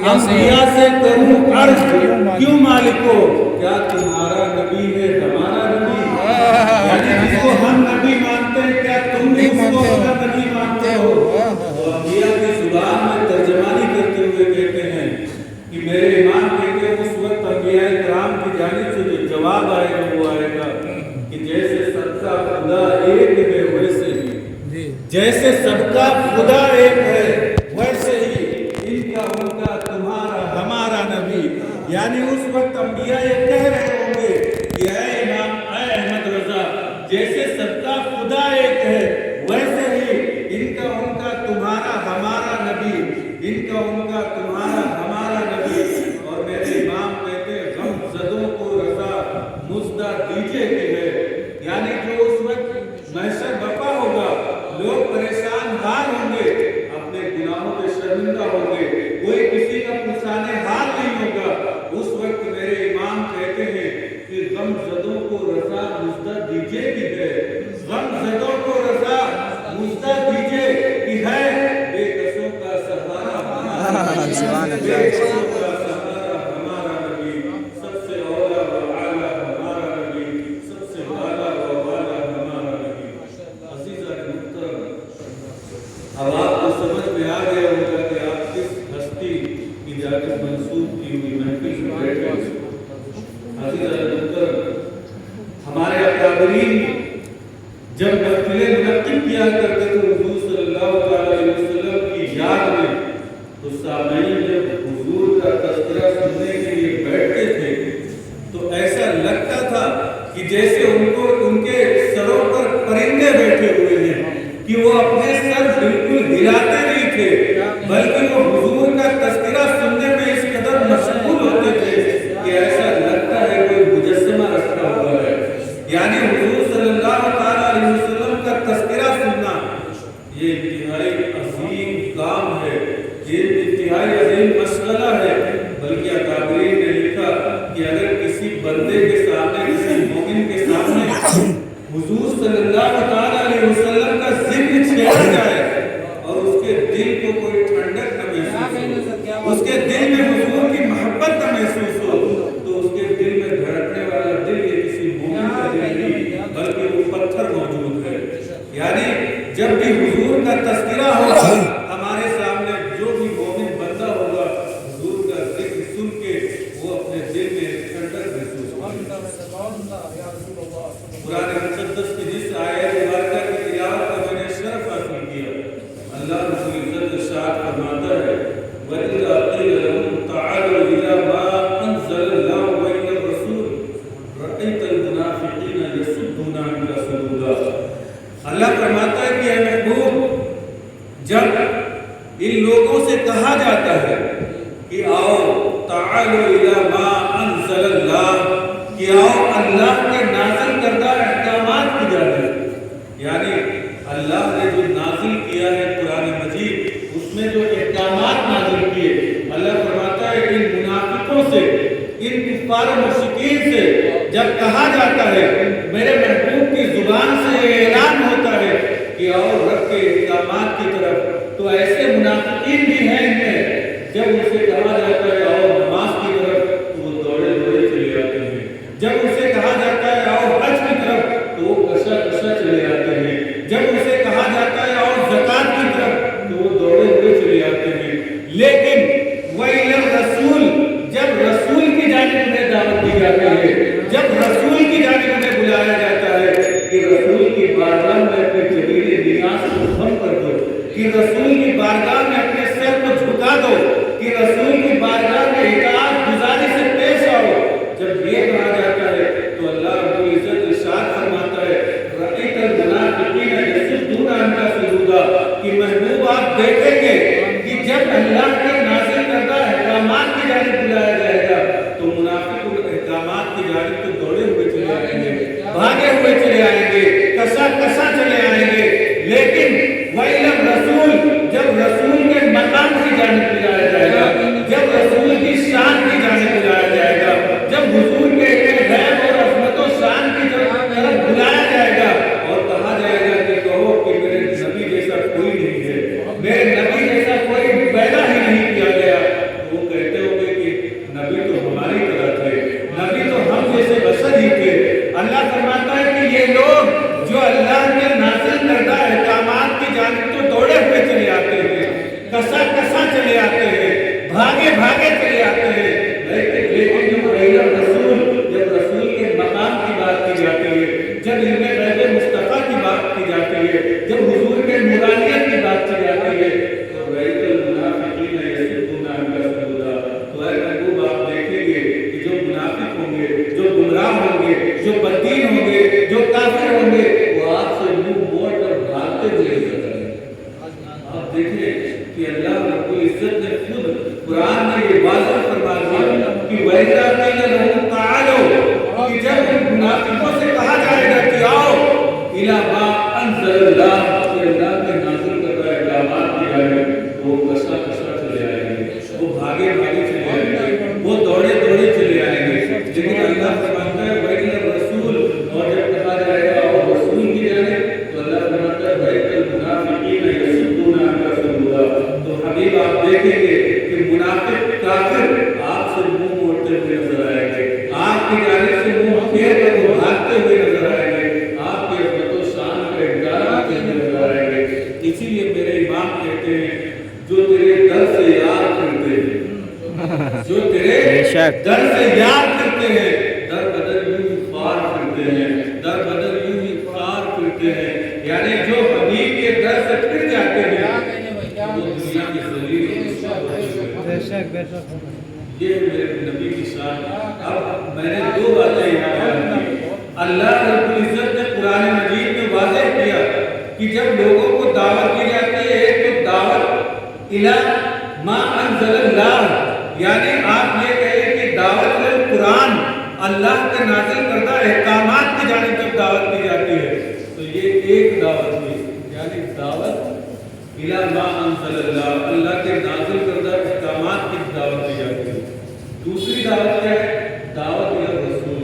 انبیاء سے کروں عرض کیوں مالکو کیا تمہارا نبی ہے ہمارا نبی یعنی جس کو ہم نبی مانتے ہیں کیا تم بھی اس کو اپنا نبی مانتے ہو تو انبیاء کی زبان میں ترجمانی کرتے ہوئے کہتے ہیں کہ میرے امام کہتے ہیں اس وقت انبیاء کرام کی جانب سے جو جواب آئے گا وہ آئے گا کہ جیسے سب کا خدا ایک ہے ویسے ہی جیسے سب کا خدا ایک ہے ویسے ہی ان کا ان کا تمہارا ہمارا نبی یعنی اس وقت انبیاء یہ کہہ رہے ہوں گے کہ اے امام اے احمد رضا جیسے سب کا خدا ایک ہے ویسے ہی ان کا ان کا تمہارا ہمارا نبی ان کا ان کا تمہارا ہمارا نبی اور میرے امام کہتے ہیں غم زدوں کو رضا مزدہ دیجئے کہ ہے یعنی جو اس وقت محشر برپا ہوگا لوگ پریشان حال ہوں گے اپنے گناہوں پہ شرمندہ ہوں گے کوئی کسی کا پرسانے حال نہیں ہوگا اس وقت میرے امام کہتے ہیں کہ غم زدوں کو رضا مزدہ دیجئے کہ ہے غم زدوں کو رضا مزدہ دیجئے کہ ہے بے کسوں کا سہارا ہمارا بے کسوں کا سہارا ہمارا نبی سب سے اولا و اعلیٰ ہمارا نبی سب سے بالا و بالا ہمارا نبی عزیزہ محترم اب آپ کو سمجھ میں آ گیا ہوگا کہ آپ کس ہستی کی جانب منسوب کی ہوئی محفل میں بیٹھے عزیزہ محترم ہمارے اکابرین جب محفلیں منعقد کیا کرتے تو حضور صلی اللہ علیہ وسلم کی یاد میں تو سامعین جب حضور کا تذکرہ سننے کے لیے بیٹھتے تھے تو ایسا لگتا تھا کہ جیسے ان کو ان کے سروں پر پرندے بیٹھے ہوئے ہیں کہ وہ اپنے سر بالکل ہلاتے نہیں تھے بلکہ وہ حضور کا تذکرہ سننے میں اس قدر مشغول ہوتے تھے کہ ایسا لگتا ہے کوئی مجسمہ رکھا ہوا ہے یعنی حضور صلی اللہ علیہ وسلم کا تذکرہ سننا یہ انتہائی عظیم کام ہے یہ انتہائی عظیم مسئلہ ہے بلکہ اکابرین نے لکھا کہ اگر کسی بندے کے سامنے کسی مومن کے سامنے حضور صلی اللہ علیہ وسلم کا ذکر چھیڑا جائے اور اس کے دل کو کوئی ٹھنڈک نہ محسوس ہو اس کے دل میں حضور کی محبت نہ محسوس ہو تو اس کے دل میں دھڑکنے والا دل یہ کسی مومن کا دل نہیں بلکہ وہ پتھر موجود ہے یعنی جب بھی حضور کا تذکرہ ہوگا ہمارے سامنے جو بھی مومن بندہ ہوگا حضور کا ذکر سن کے وہ اپنے دل میں ٹھنڈک محسوس ہوگا قرآن مقدس کی جس آیت مبارکہ کی تلاوت کا میں نے شرف حاصل کیا اللہ رب العزت ارشاد فرماتا ہے وَإِذَا قِيلَ لَهُمْ تَعَالَوْا إِلَىٰ مَا أَنزَلَ اللَّهُ وَإِلَى الرَّسُولِ رَأَيْتَ الْمُنَافِقِينَ يَصُدُّونَ عَنْكَ صُدُودًا اللہ فرماتا ہے کہ اے محبوب جب ان لوگوں سے کہا جاتا ہے کہ آؤ تعالوا إِلَىٰ مَا أَنزَلَ اللَّهُ کہ آؤ اللہ کے نازل کردہ احکامات کی جانب یعنی اللہ نے جو نازل کیا ہے قرآن مجید اس میں جو احکامات نازل کیے اللہ فرماتا ہے ان منافقوں سے ان کفار و مشرکین سے جب کہا جاتا ہے میرے محبوب کی زبان سے اعلان ہوتا ہے کہ آؤ رب کے احکامات کی طرف تو ایسے منافقین بھی ہیں ان میں جب ان سے کہا جاتا ہے آؤ نماز کی طرف تو وہ دوڑے دوڑے چلے جاتے ہیں جب ان سے کہا جاتا ہے آؤ حج کی طرف تو وہ کشا کشا چلے جاتے ہیں جب ان سے کہا جاتا ہے آؤ زکات کی طرف تو وہ دوڑے ہوئے چلے جاتے ہیں لیکن وَإِلَى الرَّسُولِ جب رسول کی جانب میں دعوت دی جاتی ہے جب رسول کی جانب میں بلایا جاتا ہے کہ رسول کی بارگاہ میں اپنے جلیل نیاز کو خم کر دو کہ رسول کی بارگاہ میں اپنے سر کو جھکا دو کہ رسول کی بارگاہ میں اطاعت گزاری سے پیش آؤ جب یہ کہا جاتا ہے تو اللہ رب العزت ارشاد فرماتا ہے رأیت المنافقین یصدون عنک صدودا کہ محبوب آپ دیکھیں گے کہ جب اللہ کے نازل کردہ احکامات کی جانب بلایا جائے گا تو منافق ان احکامات کی جانب تو دوڑے ہوئے چلے آئیں گے بھاگے ہوئے چلے آئیں گے کسا کسا چلے آئیں گے لیکن وَإِلَى الرَّسُولِ جب رسول کے مقام کی جانب بلایا جائے گا نے یہ واضح فرما دیا کہ وَإِذَا قِيلَ لَهُمْ تَعَالَوْا، کہ جب منافقوں سے کہا جائے گا کہ آؤ إِلَىٰ مَا أَنزَلَ اللَّهُ، کہ اللہ کے نازل کردہ احکامات کی جانب، وہ کسا کسا چلے آئیں گے، وہ بھاگے بھاگے چلے آئیں گے، وہ دوڑے دوڑے چلے آئیں گے. لیکن اللہ فرماتا ہے وَإِلَى الرَّسُولِ، اور جب کہا جائے گا اور رسول کی جانب، تو اللہ فرماتا ہے وَإِلَى الْمُنَافِقِينَ يَصُدُّونَ عَنْكَ صَدُودًا. تو حبیب آپ دیکھیں گے کہ منافق کافر آپ سے منہ موڑتے ہوئے نظر آئیں گے، آپ کی جانب سے منہ پھیر کر وہ بھاگتے ہوئے نظر آئیں گے، آپ کے عظمت و شان کا انکار کرتے ہوئے نظر آئیں گے. اسی لیے میرے امام کہتے ہیں جو تیرے در سے یاد کرتے ہیں، جو تیرے در سے یاد کرتے ہیں، در بدر یوں ہی خوار کرتے ہیں، در بدر یوں ہی خوار کرتے ہیں. یعنی جو حبیب کے در سے پھر جاتے ہیں وہ دنیا کی ذلیل یہ میرے نبی کی شان. اب میں نے دو باتیں یہاں بیان کی. اللہ رب العزت نے قرآن مجید میں واضح کیا کہ جب لوگوں کو دعوت کی جاتی ہے ایک تو دعوت الی ما انزل اللہ، یعنی آپ یہ کہیں کہ دعوت القرآن، اللہ کے نازل کردہ احکامات کی جانب جب دعوت کی جاتی ہے تو یہ ایک دعوت ہے، یعنی دعوت الی ما انزل اللہ، اللہ کے نازل کردہ احکامات کی دعوت دی جاتی ہے. دوسری دعوت کیا ہے؟ دعوت الی رسول،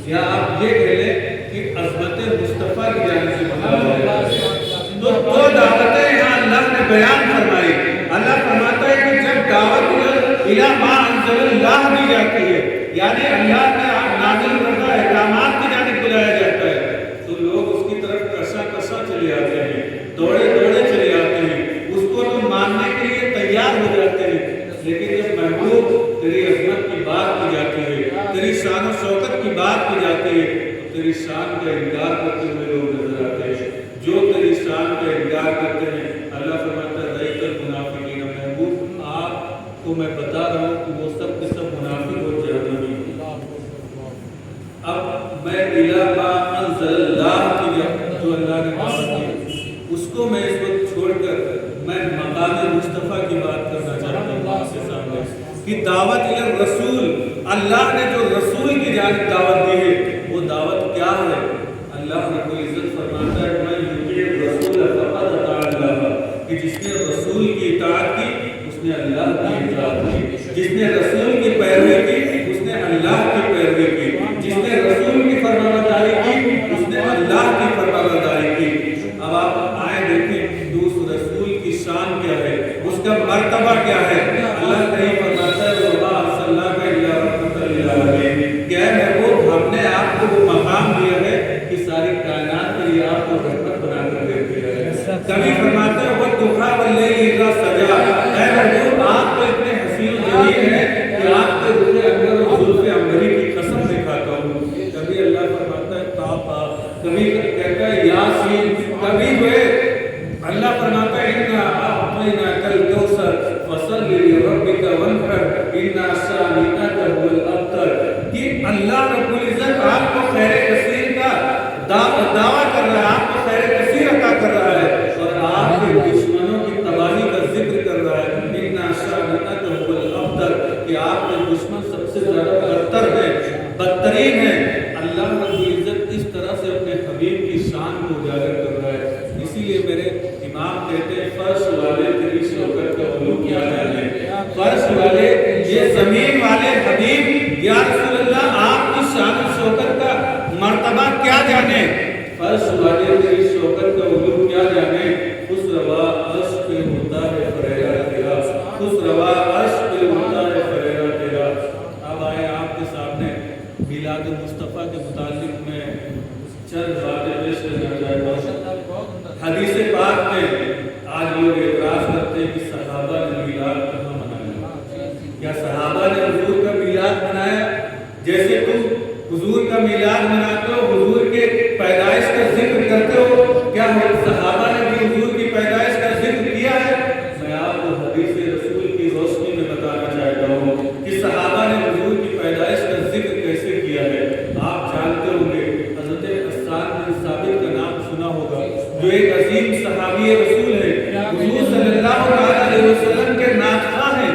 یا آپ یہ کہہ لیں کہ عظمت مصطفیٰ کی جانب سے بتایا ہے. تو دو دعوتیں یہاں اللہ نے بیان فرمائی. اللہ فرماتا ہے کہ جب دعوت الی ما انزل اللہ دی جاتی ہے، یعنی اللہ کے نازل کردہ احکامات کی جانب بلایا جاتا ہے، تو لوگ اس کی طرف کسا کسا چلے آتے ہیں، دوڑے دوڑے چلے آتے ہیں، اس کو تو ماننے کے لیے تیار ہو جاتے ہیں. لیکن جب محبوب تیری عظمت کی بات کی جاتی ہے، تیری شان و شوکت کی بات کی جاتی ہے، تو تیری شان کا انکار کرتے ہوئے لوگ نظر آتے ہیں. جو تیری شان کا انکار کرتے ہیں، اللہ فرماتا ہے رَأَيْتَ الْمُنَافِقِينَ، محبوب آپ کو میں بتا رہا ہوں کہ وہ سب کے سب منافق ہو جہنمی. اب میں اِلَىٰ مَا أَنزَلَ اللَّهُ کی جو اللہ نے بات کی اس کو میں اس وقت چھوڑ کر میں مقام مصطفیٰ کی بات کرنا چاہتا ہوں آپ کے سامنے کہ دعوت الی الرسول، اللہ نے جو رسول کی جانب دعوت دی ہے وہ دعوت کیا ہے؟ اللہ رب العزت فرماتا ہے میں یطیع الرسول فقد اطاع اللہ، کہ جس نے رسول کی اطاعت کی اس نے اللہ کی اطاعت کی، جس نے رسول کی پیروی کی اس نے اللہ کی پیروی کی، جس نے رسول کی فرمانبرداری کی اس نے اللہ کی فرمانبرداری کی. اب آپ آئے دیکھیں اس رسول کی شان کیا ہے، اس کا مرتبہ کیا ہے. اللہ کہیں فرماتا ہے وَمَا أَرْسَلْنَاكَ إِلَّا رَحْمَةً لِّلْعَالَمِينَ، کہ اے محبوب ہم نے آپ کو وہ مقام دیا ہے کہ ساری کائنات کے لیے آپ کو رحمت بنا کر دیتے ہیں. کبھی فرماتا ہے وَالضُّحَىٰ وَاللَّيْلِ إِذَا سَجَىٰ، اے محبوب آپ تو اتنے حسین و جمیل ہیں کہ آپ کے روح اکبر و زلف عنبری کی قسم دکھاتا ہوں. کبھی اللہ فرماتا ہے طٰہٰ، کبھی کہتا ہے یاسین، کبھی جو ہے اللہ فرماتا ہے اِنَّا أَعْطَيْنَاكَ الْكَوْثَرَ فَصَلِّ لِرَبِّكَ وَانْحَرْ إِنَّ شَانِئَكَ هُوَ الْأَبْتَرُ. کہ اللہ رب العزت آپ کو خیر کثیر کا دعویٰ کر رہا ہے، آپ کو خیر کثیر عطا کر رہا ہے اور آپ کے دشمنوں کی تباہی کا ذکر کر رہا ہے. إِنَّ شَانِئَكَ هُوَ الْأَبْتَرُ، کہ آپ کے دشمن سب سے زیادہ بدتر ہیں، بدترین ہیں. اللہ رب العزت اس طرح سے اپنے حبیب کی شان کو اجاگر کر رہا ہے. اسی لیے میرے امام کہتے ہیں فرش والے تیری شوکت کا علو کیا جانے، فرش والے یہ زمین والے حبیب یا رسول اللہ آپ کی شان و شوکت کا مرتبہ کیا جانے. فرش والے تیری شوکت کا علو کیا جانے. خوش روا عرش پہ ہوتا ہے فریرہ تیرا، خوش روا عرش پہ ہوتا ہے فریرہ تیرا. اب آئے آپ کے سامنے میلاد مصطفیٰ کے متعلق میں چند باتیں پیش کرنا چاہتا ہوں. حدیث پاک میں آج لوگ اعتراض کرتے ہیں کہ صحابہ نے میلاد کہاں منایا؟ کیا صحابہ نے حضور کا میلاد منایا؟ جیسے تم حضور کا میلاد مناتے ہو، حضور کے پیدائش کا ذکر کرتے ہو، کیا صحابہ نے بھی حضور کی پیدائش کا ذکر کیا ہے؟ میں آپ کو حدیث رسول کی روشنی میں بتانا چاہتا ہوں کہ صحابہ نے حضور کی پیدائش کا ذکر کیسے کیا ہے. آپ جانتے ہوں گے حضرت حسان بن ثابت کا نام سنا ہوگا، جو ایک عظیم صحابی رسول ہے، حضور صلی اللہ علیہ وسلم کے ناطقہ ہیں.